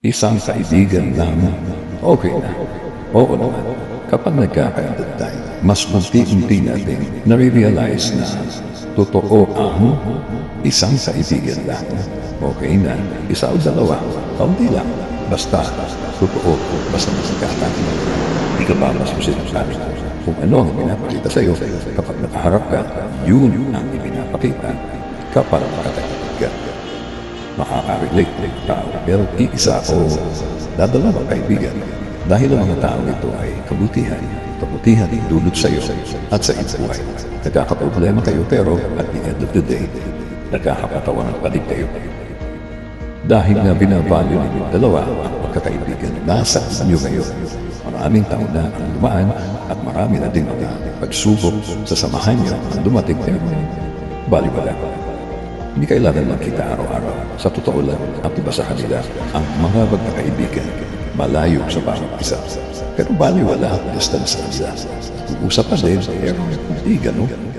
Isang kaibigan lamang. Okay na. Oo naman. Kapag nagkakaedad tayo, mas unti-unti natin nare-realize na totoo ang isang kaibigan lang. Okay na. Isa o dalawa. Kaunti lang. Basta totoo. Basta masigatan. Hindi ka ba mas sinasabi kung ano ang pinapakita sa'yo kapag nakaharap ka, yun ang ipinapakita kapag nakatakinig ka. Makaka-relate ng tao, pero iisa o dadala ng kaibigan dahil ang mga tao ito ay kabutihan dulot sa iyo at sa iyong buhay. Nagkakaproblema kayo pero at the end of the day, nagkakapatawanan pa din kayo. Dahil nga binavalue ninyong dalawa ang pagkakaibigan nasa inyo ngayon. Maraming taon na ang dumaan at marami na din mga pagsubok sa samahan niyo ang dumating pero baliwala. Hindi kailangan magkita araw-araw. Sa totoo lang, ang iba sa kanila, ang mga magkakaibigan, malayo sa bawat isa. Pero baliwala ang distance sa kanila. Uusap pa din, pero hindi gano'n.